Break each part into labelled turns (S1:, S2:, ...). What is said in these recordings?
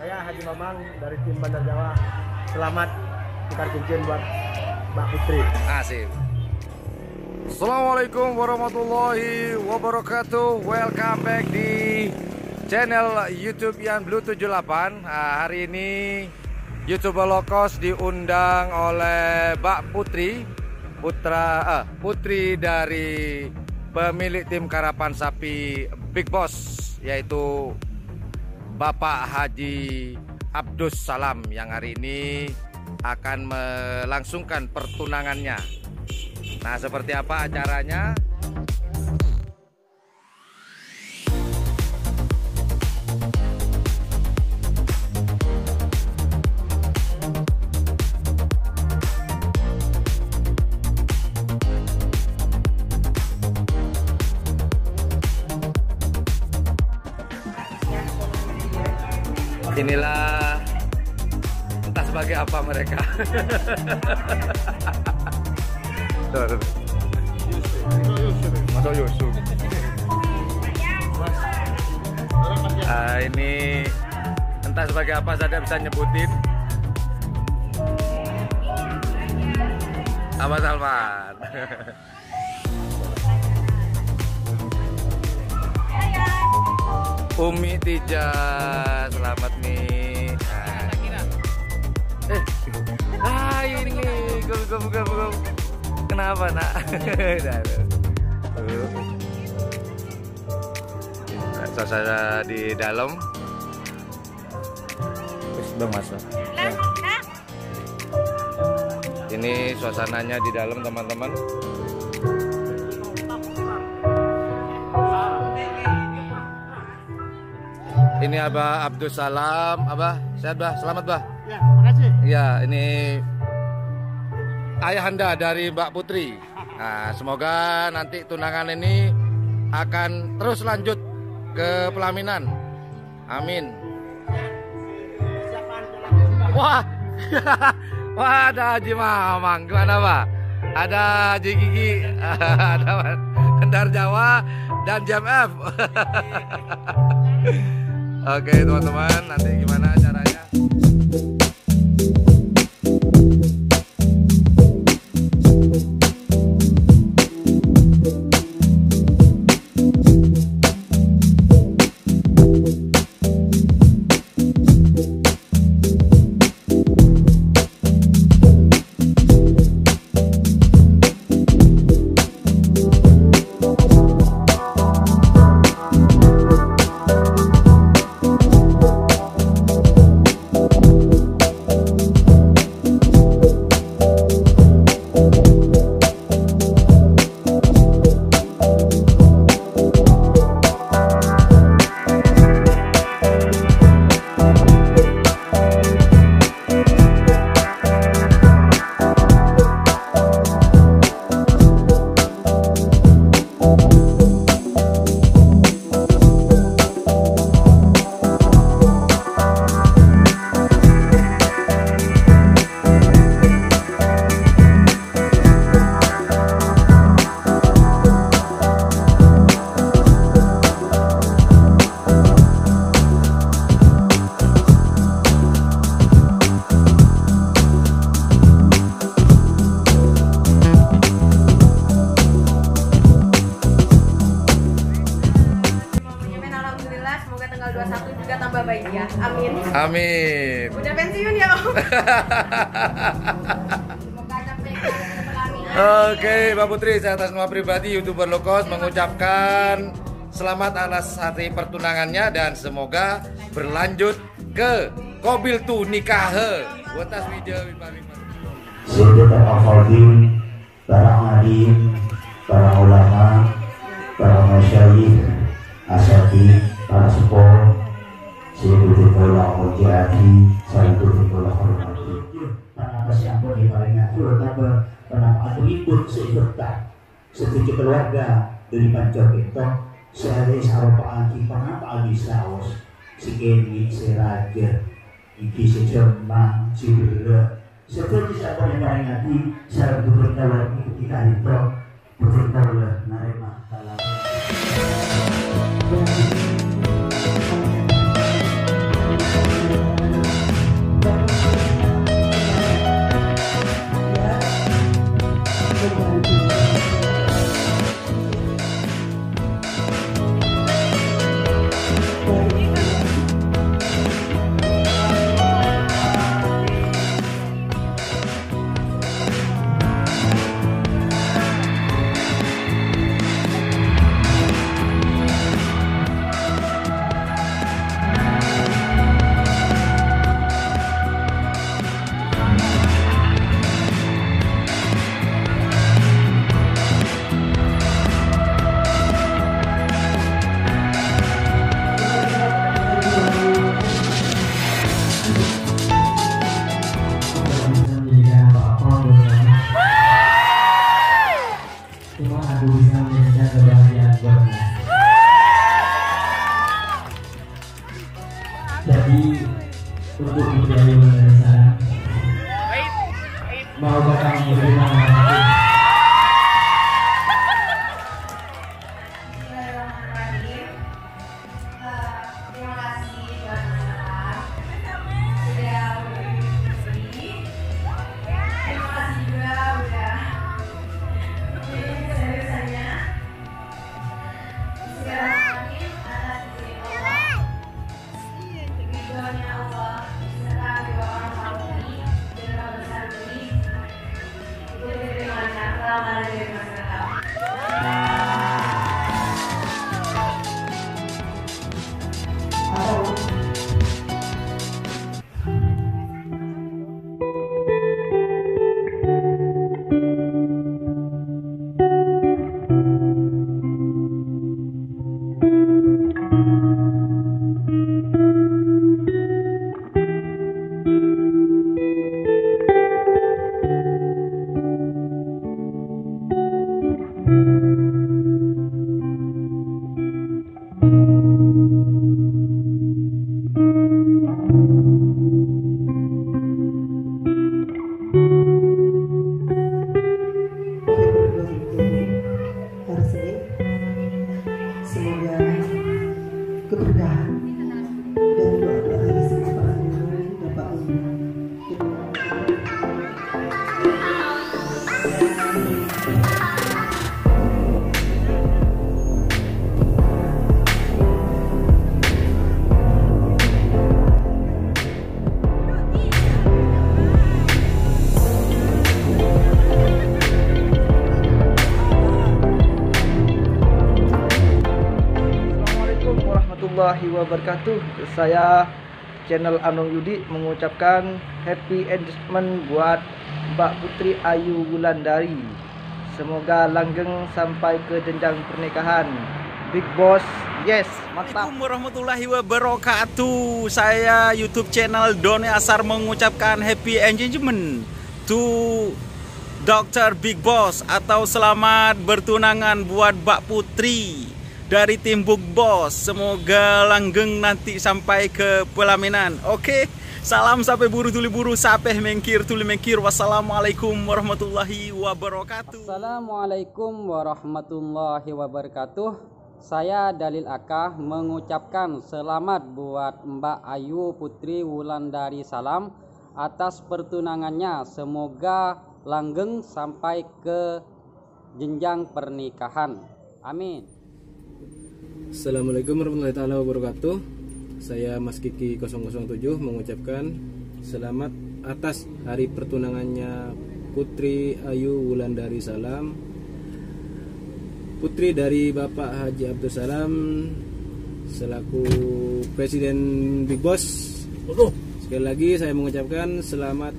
S1: Saya Haji Mamang dari tim Bandar Jawa. Selamat tukar cincin buat Mbak Putri.
S2: Asik. Assalamualaikum warahmatullahi wabarakatuh. Welcome back di channel YouTube Yan Blue 78. Hari ini YouTuber low cost diundang oleh Mbak Putri, putri dari pemilik tim karapan sapi Big Boss, yaitu Bapak Haji Abdus Salam, yang hari ini akan melangsungkan pertunangannya. Nah, seperti apa acaranya? Inilah entah sebagai apa mereka. Ini entah sebagai apa, saya bisa nyebutin. Abah Salman. Umi Tija, selamat nih. Ini gum. Kenapa nak? Suasana di dalam. Sudah masuk. Ini suasananya di dalam, teman-teman. Ini Abah Abdus Salam. Abah, sehat Bah? Selamat Bah?
S1: Ya, makasih.
S2: Ya, ini ayahanda dari Mbak Putri. Nah, semoga nanti tunangan ini akan terus lanjut ke pelaminan. Amin. Wah, wah, ada Haji Mamang. Gimana Pak? Ada Haji Gigi, ada Bandar Jawa dan JMF. Oke teman-teman, nanti gimana caranya?
S3: Amin.
S2: Amin.
S3: Udah pensiun ya Om.
S2: Oke, Mbak Putri, saya atas nama pribadi YouTuber low cost mengucapkan selamat atas hari pertunangannya dan semoga berlanjut ke Kobil tu nikah. Watas video
S4: Sayyidatul Afadil, para alim, para ulama, para masyayikh, asatidz, para sepuh, Sayyidatul Hujjati, Sayyidatul Hormati. Tanah siapa di paling akhir, tanah aku ikut seikutkan setuju keluarga dari pancor itu. Saya sarapaan kita apa lagi saus, si Kenny, si Raja, iki si Jerman, si Bela. Seperti siapa yang paling hati, saya berkata kita itu betul-betul narema dalam. untuk Putri Ayu Wulandari Salam. Mau Bapak menerima menghormati. Semoga keberkahan dan doa-doa rezeki para leluhur dapat
S1: warahmatullahi wabarakatuh. Saya channel Anung Yudi mengucapkan happy engagement buat Mbak Putri Ayu Wulandari. Semoga langgeng sampai ke jenjang pernikahan. Big Boss, yes, mantap.
S5: Assalamualaikum warahmatullahi wabarakatuh. Saya YouTube channel Doni Asar mengucapkan happy engagement to Dr. Big Boss atau selamat bertunangan buat Mbak Putri dari tim Big Boss. Semoga langgeng nanti sampai ke pelaminan. Oke, salam sampai buru tuli buru sampai mengkir tuli mengkir. Wassalamualaikum warahmatullahi wabarakatuh.
S6: Assalamualaikum warahmatullahi wabarakatuh. Saya Dalil Akah mengucapkan selamat buat Mbak Ayu Putri Wulandari Salam atas pertunangannya. Semoga langgeng sampai ke jenjang pernikahan. Amin.
S7: Assalamualaikum warahmatullahi wabarakatuh. Saya Mas Kiki 007 mengucapkan selamat atas hari pertunangannya Putri Ayu Wulandari Salam, putri dari Bapak Haji Abdul Salam selaku Presiden Big Boss. Sekali lagi saya mengucapkan selamat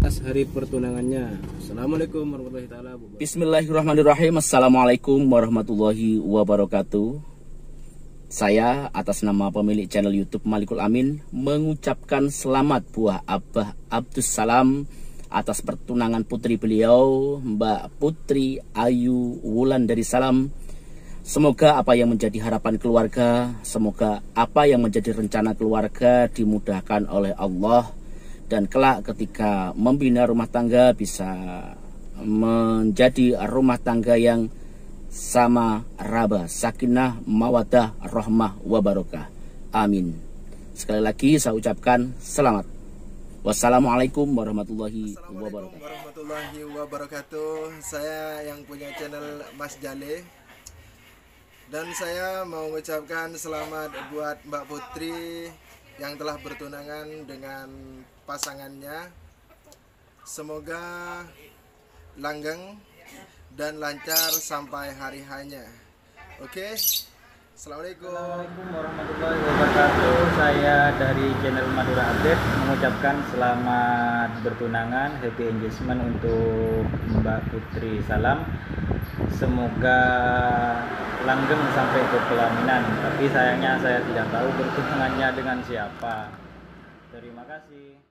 S7: atas hari pertunangannya. Assalamualaikum warahmatullahi wabarakatuh.
S8: Bismillahirrahmanirrahim. Assalamualaikum warahmatullahi wabarakatuh. Saya atas nama pemilik channel YouTube Malikul Amin mengucapkan selamat buat Abah Abdus Salam atas pertunangan putri beliau Mbak Putri Ayu Wulandari Salam. Semoga apa yang menjadi harapan keluarga, semoga apa yang menjadi rencana keluarga dimudahkan oleh Allah, dan kelak ketika membina rumah tangga bisa menjadi rumah tangga yang sama raba, sakinah, mawadah, rahmah, wabarakah. Amin. Sekali lagi saya ucapkan selamat. Wassalamualaikum warahmatullahi
S1: wabarakatuh. Saya yang punya channel Mas Jale, dan saya mau mengucapkan selamat buat Mbak Putri yang telah bertunangan dengan pasangannya. Semoga langgeng dan lancar sampai hari hanya. Oke. Assalamualaikum
S9: warahmatullahi wabarakatuh. Saya dari channel Madura Update mengucapkan selamat bertunangan, happy engagement untuk Mbak Putri Salam. Semoga langgeng sampai ke pelaminan. Tapi sayangnya saya tidak tahu bertunangannya dengan siapa. Terima kasih.